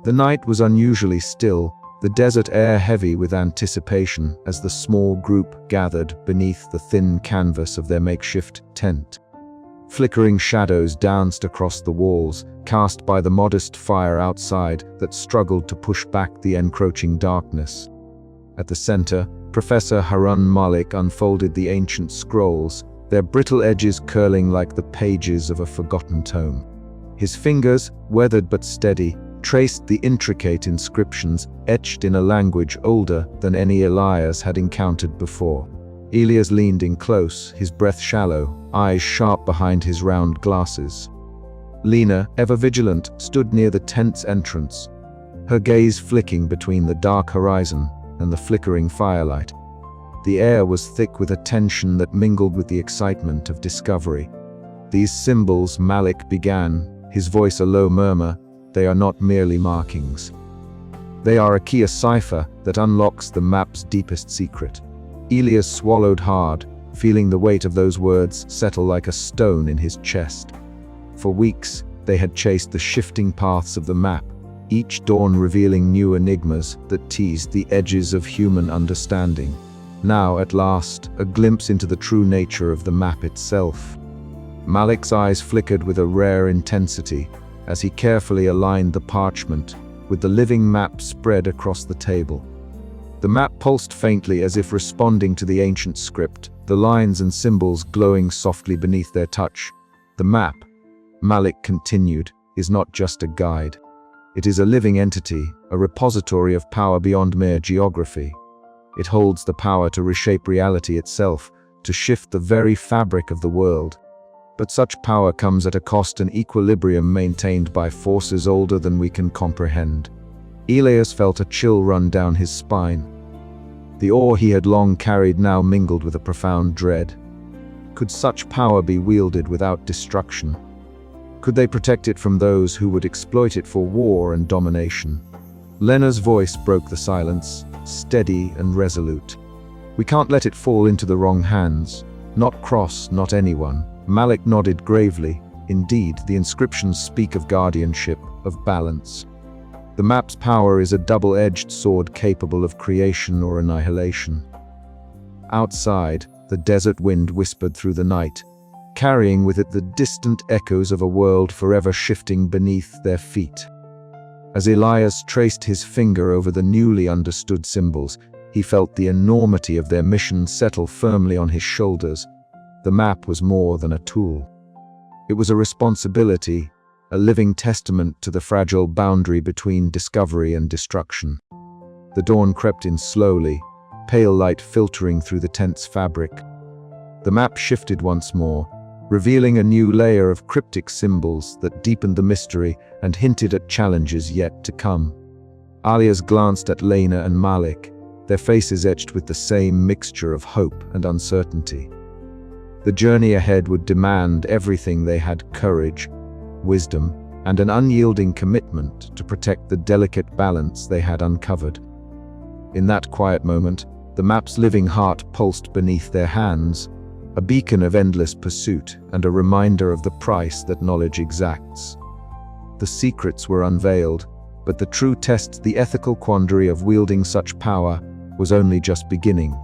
The night was unusually still, the desert air heavy with anticipation as the small group gathered beneath the thin canvas of their makeshift tent. Flickering shadows danced across the walls, cast by the modest fire outside that struggled to push back the encroaching darkness. At the center, Professor Harun Malik unfolded the ancient scrolls, their brittle edges curling like the pages of a forgotten tome. His fingers, weathered but steady, traced the intricate inscriptions etched in a language older than any Elias had encountered before. Elias leaned in close, his breath shallow, eyes sharp behind his round glasses. Lena, ever vigilant, stood near the tent's entrance, her gaze flicking between the dark horizon and the flickering firelight. The air was thick with a tension that mingled with the excitement of discovery. "These symbols," Malik began, his voice a low murmur, "they are not merely markings. They are a key, a cipher that unlocks the map's deepest secret." Elias swallowed hard, feeling the weight of those words settle like a stone in his chest. For weeks, they had chased the shifting paths of the map, each dawn revealing new enigmas that teased the edges of human understanding. Now, at last, a glimpse into the true nature of the map itself. Malik's eyes flickered with a rare intensity as he carefully aligned the parchment with the living map spread across the table. The map pulsed faintly as if responding to the ancient script, the lines and symbols glowing softly beneath their touch. "The map," Malik continued, "is not just a guide. It is a living entity, a repository of power beyond mere geography. It holds the power to reshape reality itself, to shift the very fabric of the world. But such power comes at a cost, an equilibrium maintained by forces older than we can comprehend." Elias felt a chill run down his spine. The awe he had long carried now mingled with a profound dread. Could such power be wielded without destruction? Could they protect it from those who would exploit it for war and domination? Lena's voice broke the silence, steady and resolute. "We can't let it fall into the wrong hands. Not Cross, not anyone." Malik nodded gravely. "Indeed, the inscriptions speak of guardianship, of balance. The map's power is a double-edged sword capable of creation or annihilation." Outside, the desert wind whispered through the night, carrying with it the distant echoes of a world forever shifting beneath their feet. As Elias traced his finger over the newly understood symbols, he felt the enormity of their mission settle firmly on his shoulders. The map was more than a tool. It was a responsibility, a living testament to the fragile boundary between discovery and destruction. The dawn crept in slowly, pale light filtering through the tent's fabric. The map shifted once more, revealing a new layer of cryptic symbols that deepened the mystery and hinted at challenges yet to come. Elias glanced at Lena and Malik, their faces etched with the same mixture of hope and uncertainty. The journey ahead would demand everything they had: courage, wisdom, and an unyielding commitment to protect the delicate balance they had uncovered. In that quiet moment, the map's living heart pulsed beneath their hands, a beacon of endless pursuit and a reminder of the price that knowledge exacts. The secrets were unveiled, but the true test, the ethical quandary of wielding such power, was only just beginning.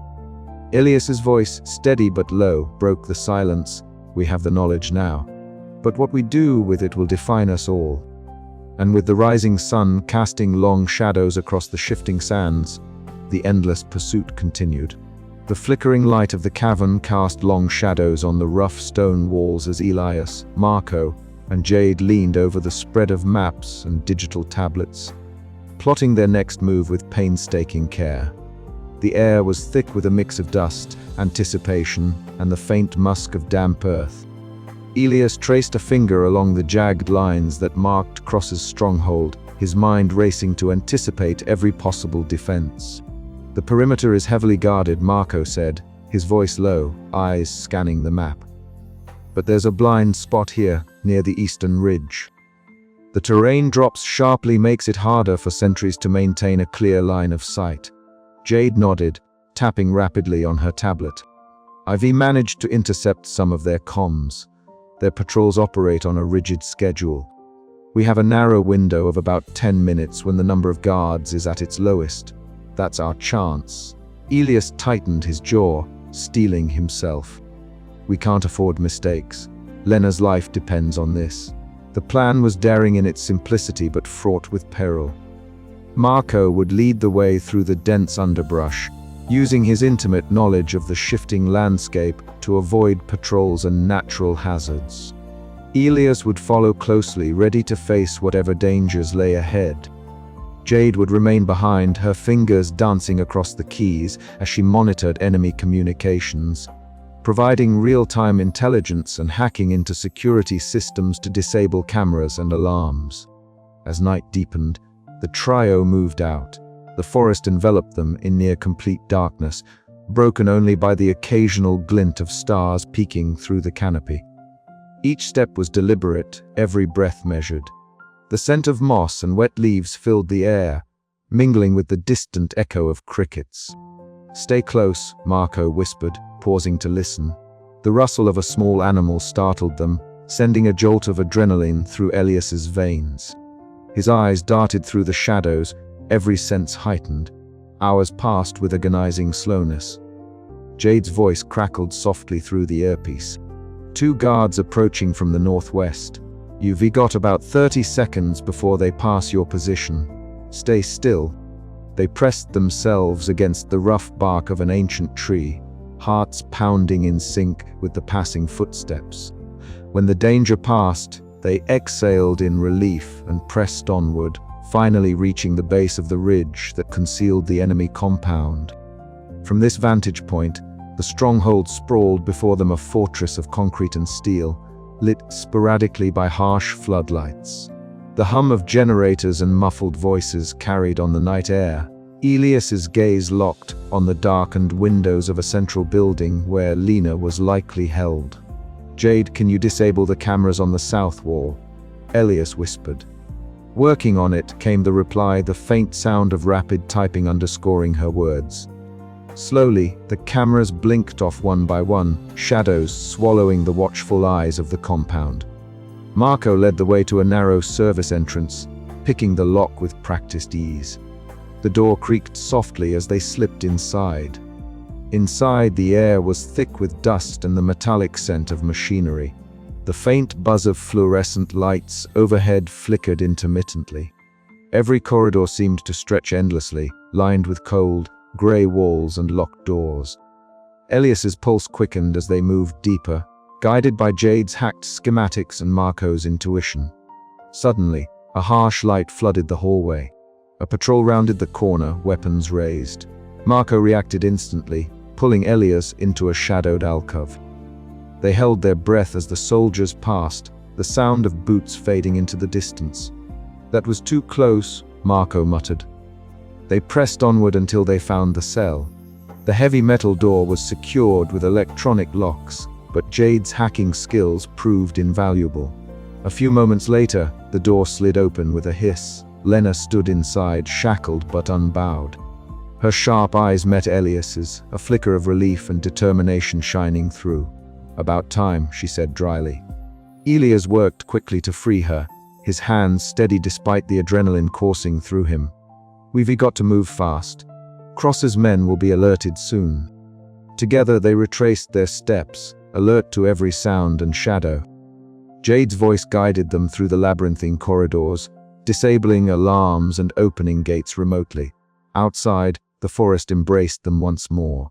Elias's voice, steady but low, broke the silence. "We have the knowledge now, but what we do with it will define us all." And with the rising sun casting long shadows across the shifting sands, the endless pursuit continued. The flickering light of the cavern cast long shadows on the rough stone walls as Elias, Marco, and Jade leaned over the spread of maps and digital tablets, plotting their next move with painstaking care. The air was thick with a mix of dust, anticipation, and the faint musk of damp earth. Elias traced a finger along the jagged lines that marked Cross's stronghold, his mind racing to anticipate every possible defense. "The perimeter is heavily guarded," Marco said, his voice low, eyes scanning the map. "But there's a blind spot here, near the eastern ridge. The terrain drops sharply, makes it harder for sentries to maintain a clear line of sight." Jade nodded, tapping rapidly on her tablet. "I've managed to intercept some of their comms. Their patrols operate on a rigid schedule. We have a narrow window of about 10 minutes when the number of guards is at its lowest. That's our chance. Elias tightened his jaw, steeling himself. We can't afford mistakes. Lena's life depends on this. The plan was daring in its simplicity but fraught with peril. Marco would lead the way through the dense underbrush, using his intimate knowledge of the shifting landscape to avoid patrols and natural hazards. Elias would follow closely, ready to face whatever dangers lay ahead. Jade would remain behind, her fingers dancing across the keys as she monitored enemy communications, providing real-time intelligence and hacking into security systems to disable cameras and alarms. As night deepened, the trio moved out. The forest enveloped them in near-complete darkness, broken only by the occasional glint of stars peeking through the canopy. Each step was deliberate, every breath measured. The scent of moss and wet leaves filled the air, mingling with the distant echo of crickets. "Stay close," Marco whispered, pausing to listen. The rustle of a small animal startled them, sending a jolt of adrenaline through Elias's veins. His eyes darted through the shadows, every sense heightened. Hours passed with agonizing slowness. Jade's voice crackled softly through the earpiece. "Two guards approaching from the northwest. You've got about 30 seconds before they pass your position. Stay still." They pressed themselves against the rough bark of an ancient tree, hearts pounding in sync with the passing footsteps. When the danger passed, they exhaled in relief and pressed onward, finally reaching the base of the ridge that concealed the enemy compound. From this vantage point, the stronghold sprawled before them, a fortress of concrete and steel, lit sporadically by harsh floodlights. The hum of generators and muffled voices carried on the night air. Elias's gaze locked on the darkened windows of a central building where Lena was likely held. "Jade, can you disable the cameras on the south wall?" Elias whispered. "Working on it," came the reply, the faint sound of rapid typing underscoring her words. Slowly, the cameras blinked off one by one, shadows swallowing the watchful eyes of the compound. Marco led the way to a narrow service entrance, picking the lock with practiced ease. The door creaked softly as they slipped inside. Inside, the air was thick with dust and the metallic scent of machinery. The faint buzz of fluorescent lights overhead flickered intermittently. Every corridor seemed to stretch endlessly, lined with cold, grey walls and locked doors. Elias's pulse quickened as they moved deeper, guided by Jade's hacked schematics and Marco's intuition. Suddenly, a harsh light flooded the hallway. A patrol rounded the corner, weapons raised. Marco reacted instantly, pulling Elias into a shadowed alcove. They held their breath as the soldiers passed, the sound of boots fading into the distance. "That was too close," Marco muttered. They pressed onward until they found the cell. The heavy metal door was secured with electronic locks, but Jade's hacking skills proved invaluable. A few moments later, the door slid open with a hiss. Lena stood inside, shackled but unbowed. Her sharp eyes met Elias's, a flicker of relief and determination shining through. "About time," she said dryly. Elias worked quickly to free her, his hands steady despite the adrenaline coursing through him. "We've got to move fast. Cross's men will be alerted soon." Together they retraced their steps, alert to every sound and shadow. Jade's voice guided them through the labyrinthine corridors, disabling alarms and opening gates remotely. Outside, the forest embraced them once more.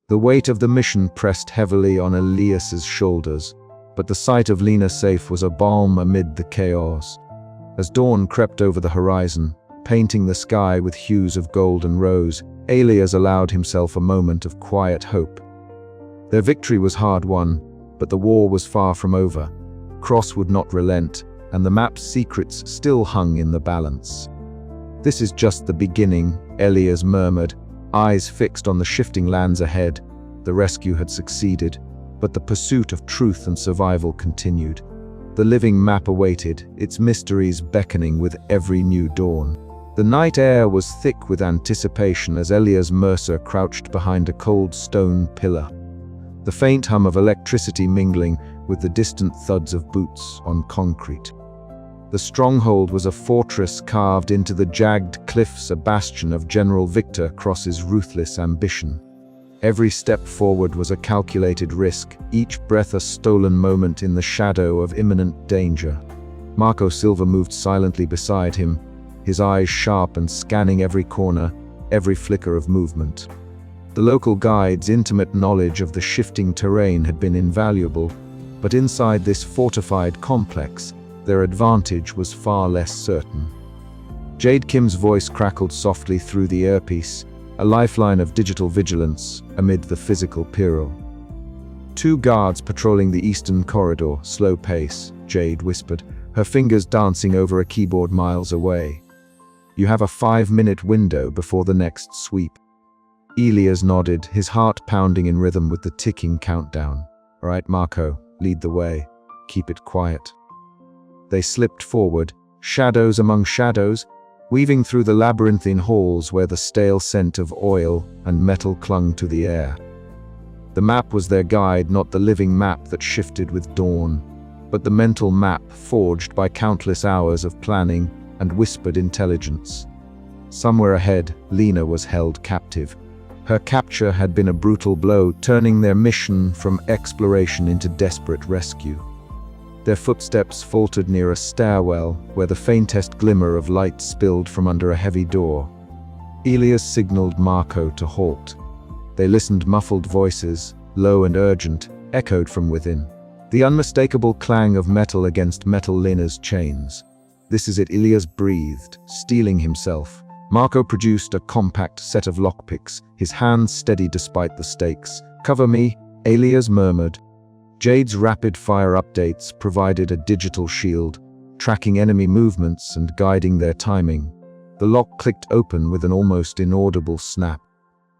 The weight of the mission pressed heavily on Elias's shoulders, but the sight of Lena safe was a balm amid the chaos. As dawn crept over the horizon, painting the sky with hues of gold and rose, Elias allowed himself a moment of quiet hope. Their victory was hard-won, but the war was far from over. Cross would not relent, and the map's secrets still hung in the balance. "This is just the beginning," Elias murmured, eyes fixed on the shifting lands ahead. The rescue had succeeded, but the pursuit of truth and survival continued. The living map awaited, its mysteries beckoning with every new dawn. The night air was thick with anticipation as Elias Mercer crouched behind a cold stone pillar, the faint hum of electricity mingling with the distant thuds of boots on concrete. The stronghold was a fortress carved into the jagged cliffs, a bastion of General Victor Cross's ruthless ambition. Every step forward was a calculated risk, each breath a stolen moment in the shadow of imminent danger. Marco Silva moved silently beside him, his eyes sharp and scanning every corner, every flicker of movement. The local guide's intimate knowledge of the shifting terrain had been invaluable, but inside this fortified complex, their advantage was far less certain. Jade Kim's voice crackled softly through the earpiece, a lifeline of digital vigilance amid the physical peril. Two guards patrolling the eastern corridor, slow pace, Jade whispered, her fingers dancing over a keyboard miles away. You have a 5-minute window before the next sweep. Elias nodded, his heart pounding in rhythm with the ticking countdown. All right, Marco, lead the way. Keep it quiet. They slipped forward, shadows among shadows, weaving through the labyrinthine halls where the stale scent of oil and metal clung to the air. The map was their guide, not the living map that shifted with dawn, but the mental map forged by countless hours of planning and whispered intelligence. Somewhere ahead, Lena was held captive. Her capture had been a brutal blow, turning their mission from exploration into desperate rescue. Their footsteps faltered near a stairwell where the faintest glimmer of light spilled from under a heavy door. Elias signaled Marco to halt. They listened, muffled voices, low and urgent, echoed from within. The unmistakable clang of metal against metal. Lena's chains. This is it, Elias breathed, steeling himself. Marco produced a compact set of lockpicks, his hands steady despite the stakes. Cover me, Elias murmured. Jade's rapid-fire updates provided a digital shield, tracking enemy movements and guiding their timing. The lock clicked open with an almost inaudible snap.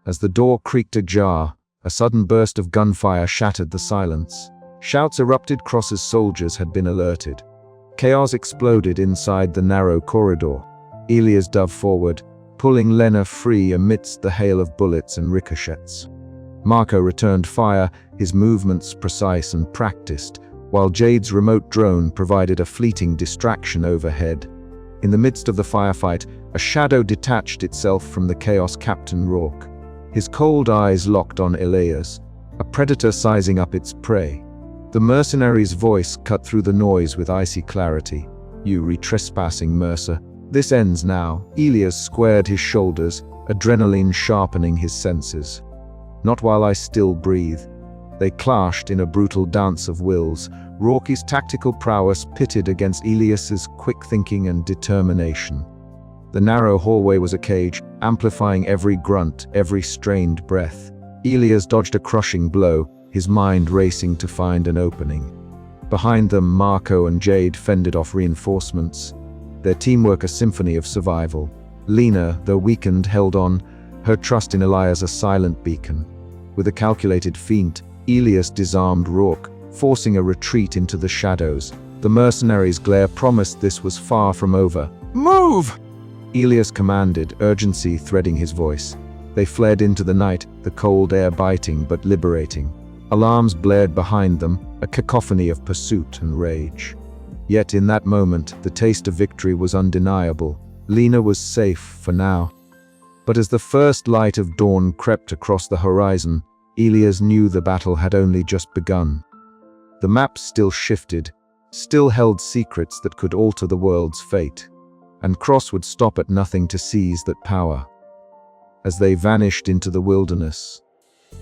As the door creaked ajar, a sudden burst of gunfire shattered the silence. Shouts erupted. Cross's soldiers had been alerted. Chaos exploded inside the narrow corridor. Elias dove forward, pulling Lena free amidst the hail of bullets and ricochets. Marco returned fire, his movements precise and practiced, while Jade's remote drone provided a fleeting distraction overhead. In the midst of the firefight, a shadow detached itself from the Chaos Captain Rourke. His cold eyes locked on Elias, a predator sizing up its prey. The mercenary's voice cut through the noise with icy clarity. You retrespassing Mercer. This ends now. Elias squared his shoulders, adrenaline sharpening his senses. Not while I still breathe. They clashed in a brutal dance of wills, Rourke's tactical prowess pitted against Elias's quick thinking and determination. The narrow hallway was a cage, amplifying every grunt, every strained breath. Elias dodged a crushing blow, his mind racing to find an opening. Behind them, Marco and Jade fended off reinforcements, their teamwork a symphony of survival. Lena, though weakened, held on, her trust in Elias a silent beacon. With a calculated feint, Elias disarmed Rourke, forcing a retreat into the shadows. The mercenary's glare promised this was far from over. Move! Elias commanded, urgency threading his voice. They fled into the night, the cold air biting but liberating. Alarms blared behind them, a cacophony of pursuit and rage. Yet in that moment, the taste of victory was undeniable. Lena was safe for now. But as the first light of dawn crept across the horizon, Elias knew the battle had only just begun. The map still shifted, still held secrets that could alter the world's fate, and Cross would stop at nothing to seize that power. As they vanished into the wilderness,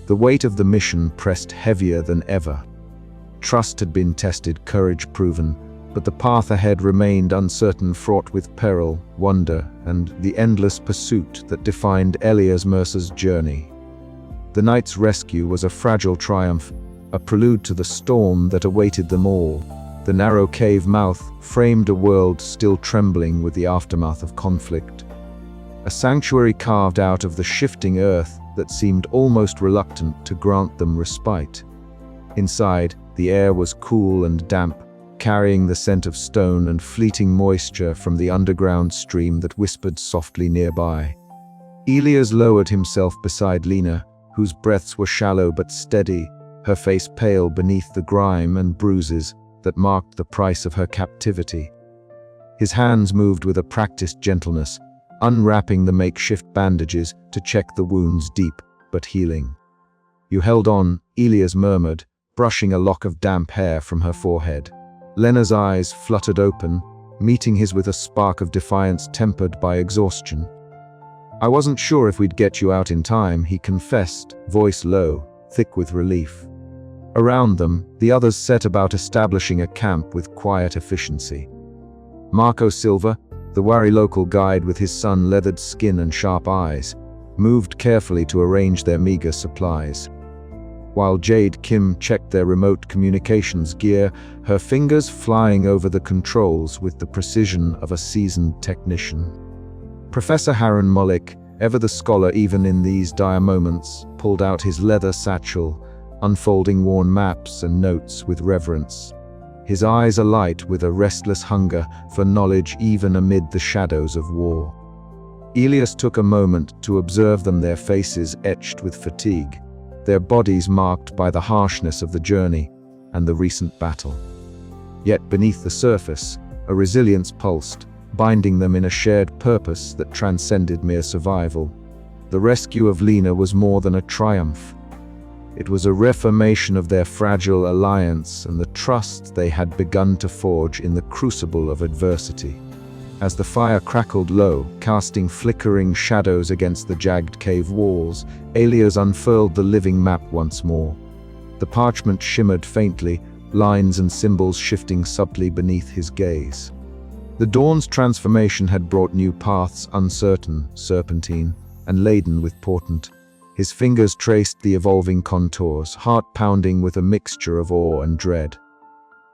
the weight of the mission pressed heavier than ever. Trust had been tested, courage proven, but the path ahead remained uncertain, fraught with peril, wonder, and the endless pursuit that defined Elias Mercer's journey. The night's rescue was a fragile triumph, a prelude to the storm that awaited them all. The narrow cave mouth framed a world still trembling with the aftermath of conflict. A sanctuary carved out of the shifting earth that seemed almost reluctant to grant them respite. Inside, the air was cool and damp, carrying the scent of stone and fleeting moisture from the underground stream that whispered softly nearby. Elias lowered himself beside Lena, whose breaths were shallow but steady, her face pale beneath the grime and bruises that marked the price of her captivity. His hands moved with a practiced gentleness, unwrapping the makeshift bandages to check the wounds deep but healing. "You held on," Elias murmured, brushing a lock of damp hair from her forehead. Lena's eyes fluttered open, meeting his with a spark of defiance tempered by exhaustion. "I wasn't sure if we'd get you out in time," he confessed, voice low, thick with relief. Around them, the others set about establishing a camp with quiet efficiency. Marco Silva, the wary local guide with his sun-leathered skin and sharp eyes, moved carefully to arrange their meager supplies. While Jade Kim checked their remote communications gear, her fingers flying over the controls with the precision of a seasoned technician. Professor Harun Malik, ever the scholar even in these dire moments, pulled out his leather satchel, unfolding worn maps and notes with reverence. His eyes alight with a restless hunger for knowledge even amid the shadows of war. Elias took a moment to observe them, their faces etched with fatigue, their bodies marked by the harshness of the journey and the recent battle. Yet beneath the surface, a resilience pulsed, binding them in a shared purpose that transcended mere survival. The rescue of Lena was more than a triumph. It was a reaffirmation of their fragile alliance and the trust they had begun to forge in the crucible of adversity. As the fire crackled low, casting flickering shadows against the jagged cave walls, Elias unfurled the living map once more. The parchment shimmered faintly, lines and symbols shifting subtly beneath his gaze. The dawn's transformation had brought new paths, uncertain, serpentine, and laden with portent. His fingers traced the evolving contours, heart pounding with a mixture of awe and dread.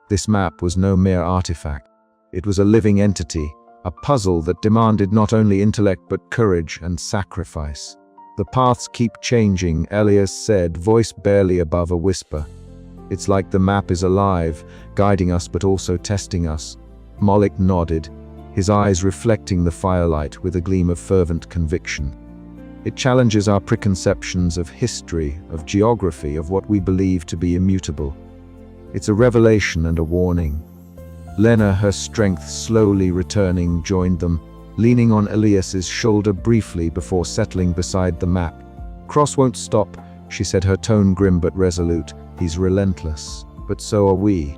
This map was no mere artifact. It was a living entity, a puzzle that demanded not only intellect but courage and sacrifice. "The paths keep changing," Elias said, voice barely above a whisper. "It's like the map is alive, guiding us but also testing us." Malik nodded, his eyes reflecting the firelight with a gleam of fervent conviction. "It challenges our preconceptions of history, of geography, of what we believe to be immutable. It's a revelation and a warning." Lena, her strength slowly returning, joined them, leaning on Elias's shoulder briefly before settling beside the map. "Cross won't stop," she said, her tone grim but resolute. "He's relentless, but so are we."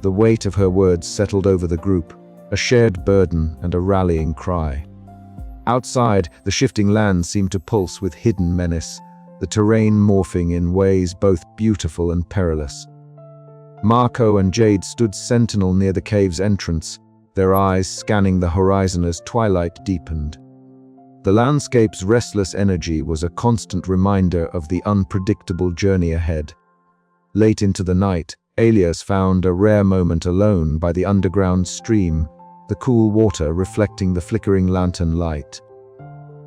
The weight of her words settled over the group, a shared burden and a rallying cry. Outside, the shifting land seemed to pulse with hidden menace, the terrain morphing in ways both beautiful and perilous. Marco and Jade stood sentinel near the cave's entrance, their eyes scanning the horizon as twilight deepened. The landscape's restless energy was a constant reminder of the unpredictable journey ahead. Late into the night, Elias found a rare moment alone by the underground stream, the cool water reflecting the flickering lantern light.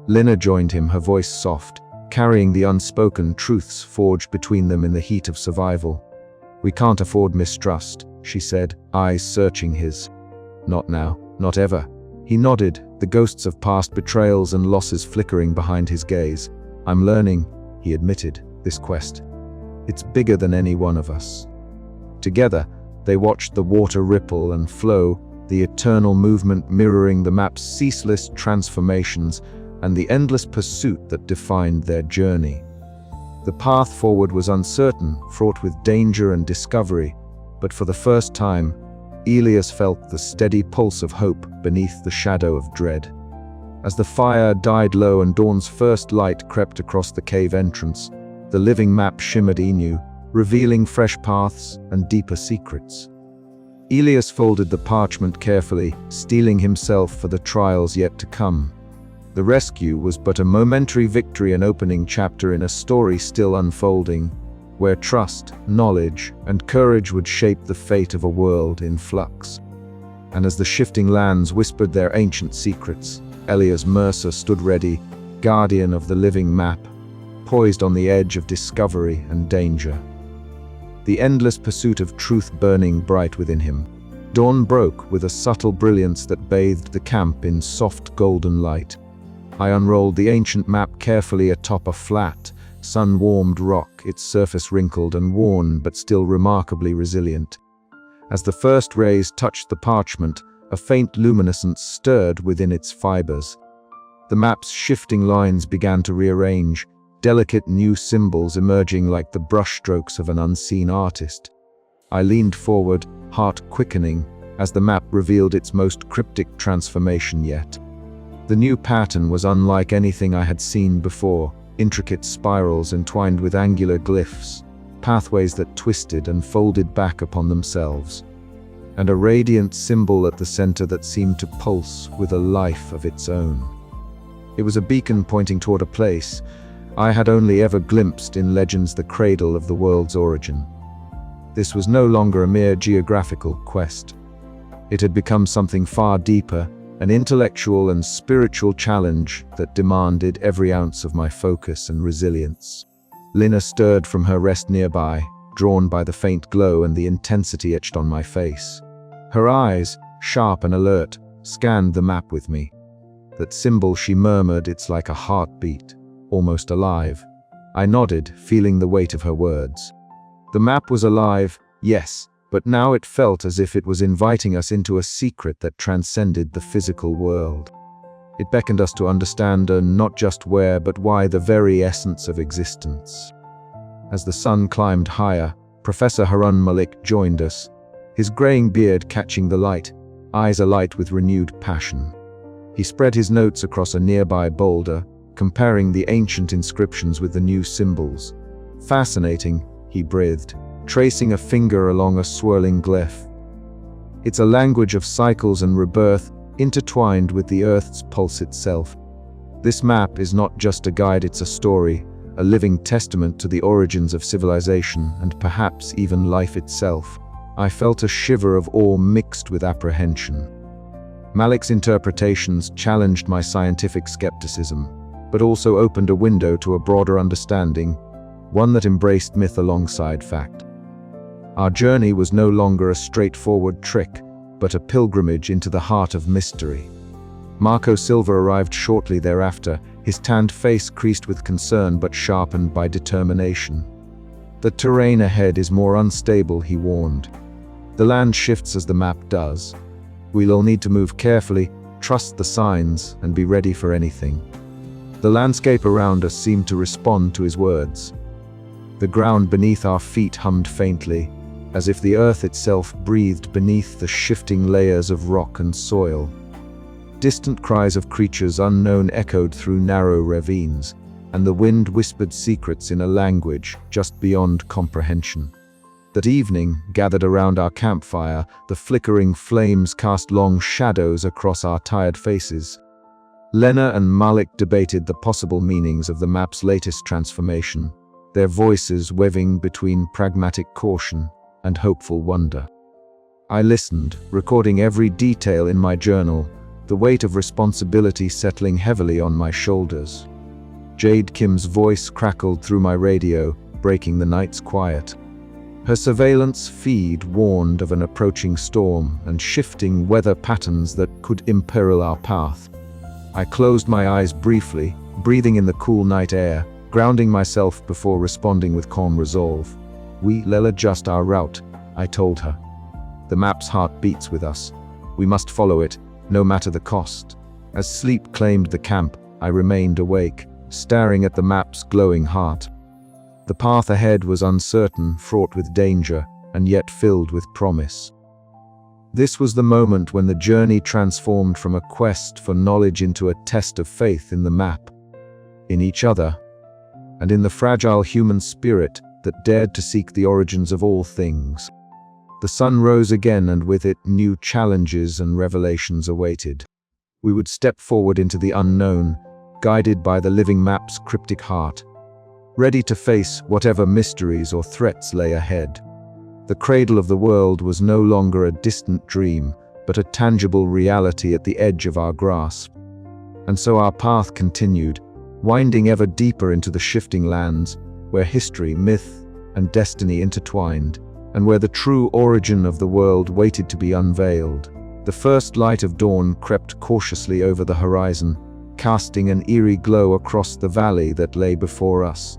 Lena joined him, her voice soft, carrying the unspoken truths forged between them in the heat of survival. "We can't afford mistrust," she said, eyes searching his. "Not now, not ever." He nodded, the ghosts of past betrayals and losses flickering behind his gaze. "I'm learning," he admitted, "this quest. It's bigger than any one of us." Together, they watched the water ripple and flow, the eternal movement mirroring the map's ceaseless transformations and the endless pursuit that defined their journey. The path forward was uncertain, fraught with danger and discovery, but for the first time, Elias felt the steady pulse of hope beneath the shadow of dread. As the fire died low and dawn's first light crept across the cave entrance, the living map shimmered anew, revealing fresh paths and deeper secrets. Elias folded the parchment carefully, steeling himself for the trials yet to come. The rescue was but a momentary victory, an opening chapter in a story still unfolding, where trust, knowledge, and courage would shape the fate of a world in flux. And as the shifting lands whispered their ancient secrets, Elias Mercer stood ready, guardian of the living map, poised on the edge of discovery and danger. The endless pursuit of truth burning bright within him. Dawn broke with a subtle brilliance that bathed the camp in soft golden light. I unrolled the ancient map carefully atop a flat, sun-warmed rock, its surface wrinkled and worn but still remarkably resilient. As the first rays touched the parchment, a faint luminescence stirred within its fibers. The map's shifting lines began to rearrange, delicate new symbols emerging like the brushstrokes of an unseen artist. I leaned forward, heart quickening, as the map revealed its most cryptic transformation yet. The new pattern was unlike anything I had seen before, intricate spirals entwined with angular glyphs, pathways that twisted and folded back upon themselves, and a radiant symbol at the center that seemed to pulse with a life of its own. It was a beacon pointing toward a place I had only ever glimpsed in legends, the cradle of the world's origin. This was no longer a mere geographical quest. It had become something far deeper, an intellectual and spiritual challenge that demanded every ounce of my focus and resilience. Lina stirred from her rest nearby, drawn by the faint glow and the intensity etched on my face. Her eyes, sharp and alert, scanned the map with me. That symbol, she murmured, it's like a heartbeat, almost alive. I nodded, feeling the weight of her words. The map was alive, yes, but now it felt as if it was inviting us into a secret that transcended the physical world. It beckoned us to understand not just where, but why, the very essence of existence. As the sun climbed higher, Professor Harun Malik joined us, his graying beard catching the light, eyes alight with renewed passion. He spread his notes across a nearby boulder, comparing the ancient inscriptions with the new symbols. Fascinating, he breathed, tracing a finger along a swirling glyph. It's a language of cycles and rebirth, intertwined with the Earth's pulse itself. This map is not just a guide, it's a story, a living testament to the origins of civilization and perhaps even life itself. I felt a shiver of awe mixed with apprehension. Malik's interpretations challenged my scientific skepticism, but also opened a window to a broader understanding, one that embraced myth alongside fact. Our journey was no longer a straightforward trick, but a pilgrimage into the heart of mystery. Marco Silva arrived shortly thereafter, his tanned face creased with concern but sharpened by determination. The terrain ahead is more unstable, he warned. The land shifts as the map does. We'll need to move carefully, trust the signs, and be ready for anything. The landscape around us seemed to respond to his words. The ground beneath our feet hummed faintly, as if the earth itself breathed beneath the shifting layers of rock and soil. Distant cries of creatures unknown echoed through narrow ravines, and the wind whispered secrets in a language just beyond comprehension. That evening, gathered around our campfire, the flickering flames cast long shadows across our tired faces. Lena and Malik debated the possible meanings of the map's latest transformation, their voices waving between pragmatic caution and hopeful wonder. I listened, recording every detail in my journal, the weight of responsibility settling heavily on my shoulders. Jade Kim's voice crackled through my radio, breaking the night's quiet. Her surveillance feed warned of an approaching storm and shifting weather patterns that could imperil our path. I closed my eyes briefly, breathing in the cool night air, grounding myself before responding with calm resolve. We'll adjust our route, I told her. The map's heart beats with us. We must follow it, no matter the cost. As sleep claimed the camp, I remained awake, staring at the map's glowing heart. The path ahead was uncertain, fraught with danger, and yet filled with promise. This was the moment when the journey transformed from a quest for knowledge into a test of faith in the map, in each other, and in the fragile human spirit that dared to seek the origins of all things. The sun rose again, and with it new challenges and revelations awaited. We would step forward into the unknown, guided by the living map's cryptic heart, ready to face whatever mysteries or threats lay ahead. The cradle of the world was no longer a distant dream, but a tangible reality at the edge of our grasp. And so our path continued, winding ever deeper into the shifting lands, where history, myth, and destiny intertwined, and where the true origin of the world waited to be unveiled. The first light of dawn crept cautiously over the horizon, casting an eerie glow across the valley that lay before us.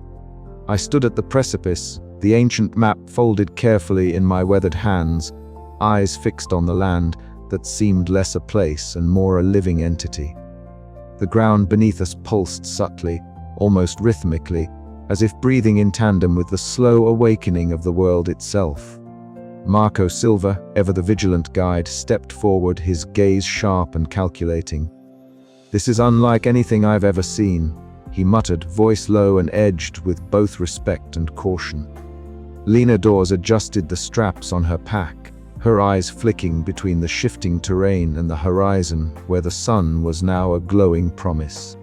I stood at the precipice, the ancient map folded carefully in my weathered hands, eyes fixed on the land, that seemed less a place and more a living entity. The ground beneath us pulsed subtly, almost rhythmically, as if breathing in tandem with the slow awakening of the world itself. Marco Silva, ever the vigilant guide, stepped forward, his gaze sharp and calculating. "This is unlike anything I've ever seen," he muttered, voice low and edged with both respect and caution. Lena Dawes adjusted the straps on her pack, her eyes flicking between the shifting terrain and the horizon where the sun was now a glowing promise.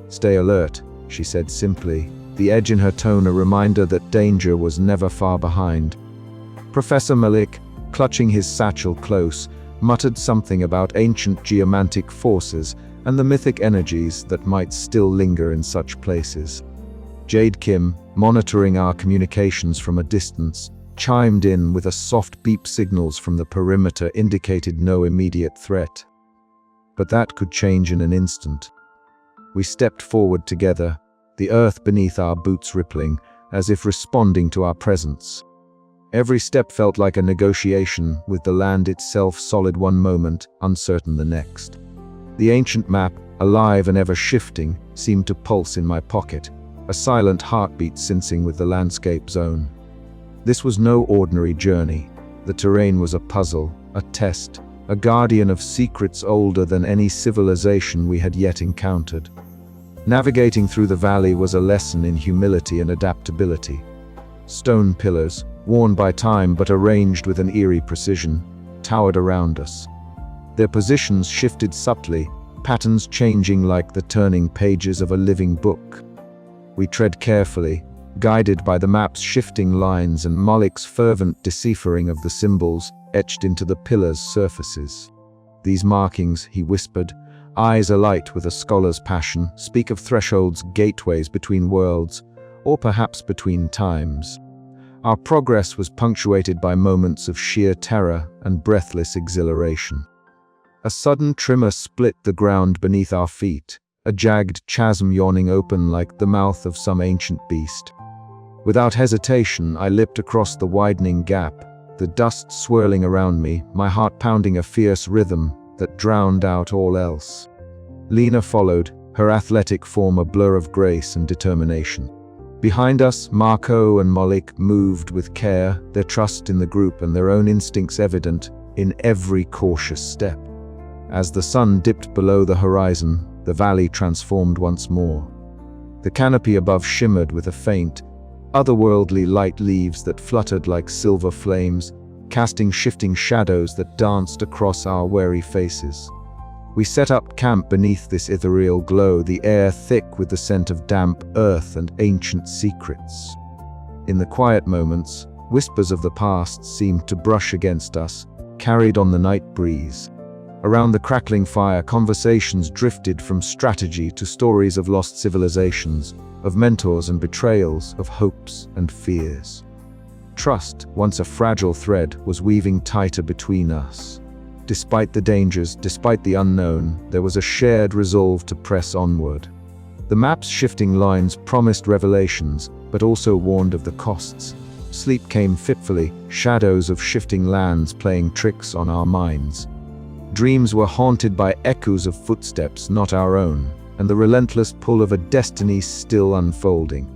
"Stay alert," she said simply, the edge in her tone a reminder that danger was never far behind. Professor Malik, clutching his satchel close, muttered something about ancient geomantic forces and the mythic energies that might still linger in such places. Jade Kim, monitoring our communications from a distance, chimed in with a soft beep. Signals from the perimeter indicated no immediate threat. But that could change in an instant. We stepped forward together, the earth beneath our boots rippling, as if responding to our presence. Every step felt like a negotiation, with the land itself solid one moment, uncertain the next. The ancient map, alive and ever shifting, seemed to pulse in my pocket, a silent heartbeat sensing with the landscape zone. This was no ordinary journey. The terrain was a puzzle, a test, a guardian of secrets older than any civilization we had yet encountered. Navigating through the valley was a lesson in humility and adaptability. Stone pillars, worn by time but arranged with an eerie precision, towered around us. Their positions shifted subtly, patterns changing like the turning pages of a living book. We tread carefully, guided by the map's shifting lines and Malik's fervent deciphering of the symbols etched into the pillars' surfaces. "These markings," he whispered, eyes alight with a scholar's passion, "speak of thresholds, gateways between worlds, or perhaps between times." Our progress was punctuated by moments of sheer terror and breathless exhilaration. A sudden tremor split the ground beneath our feet, a jagged chasm yawning open like the mouth of some ancient beast. Without hesitation, I leapt across the widening gap, the dust swirling around me, my heart pounding a fierce rhythm that drowned out all else. Lena followed, her athletic form a blur of grace and determination. Behind us, Marco and Malik moved with care, their trust in the group and their own instincts evident in every cautious step. As the sun dipped below the horizon, the valley transformed once more. The canopy above shimmered with a faint, otherworldly light, leaves that fluttered like silver flames, casting shifting shadows that danced across our weary faces. We set up camp beneath this ethereal glow, the air thick with the scent of damp earth and ancient secrets. In the quiet moments, whispers of the past seemed to brush against us, carried on the night breeze. Around the crackling fire, conversations drifted from strategy to stories of lost civilizations, of mentors and betrayals, of hopes and fears. Trust, once a fragile thread, was weaving tighter between us. Despite the dangers, despite the unknown, there was a shared resolve to press onward. The map's shifting lines promised revelations, but also warned of the costs. Sleep came fitfully, shadows of shifting lands playing tricks on our minds. Dreams were haunted by echoes of footsteps not our own, and the relentless pull of a destiny still unfolding.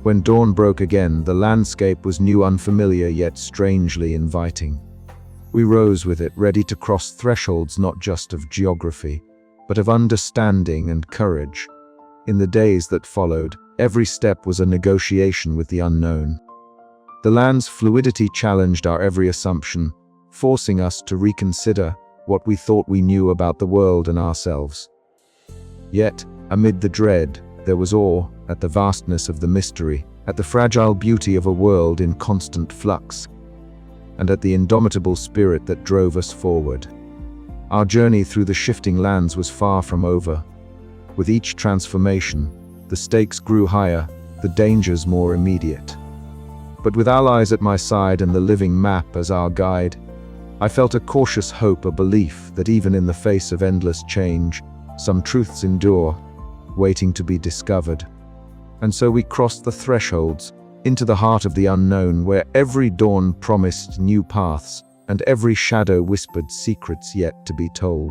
When dawn broke again, the landscape was new, unfamiliar, yet strangely inviting. We rose with it, ready to cross thresholds not just of geography, but of understanding and courage. In the days that followed, every step was a negotiation with the unknown. The land's fluidity challenged our every assumption, forcing us to reconsider what we thought we knew about the world and ourselves. Yet, amid the dread, there was awe at the vastness of the mystery, at the fragile beauty of a world in constant flux, and at the indomitable spirit that drove us forward. Our journey through the shifting lands was far from over. With each transformation, the stakes grew higher, the dangers more immediate. But with allies at my side and the living map as our guide, I felt a cautious hope, a belief that even in the face of endless change, some truths endure, waiting to be discovered. And so we crossed the thresholds, into the heart of the unknown, where every dawn promised new paths, and every shadow whispered secrets yet to be told.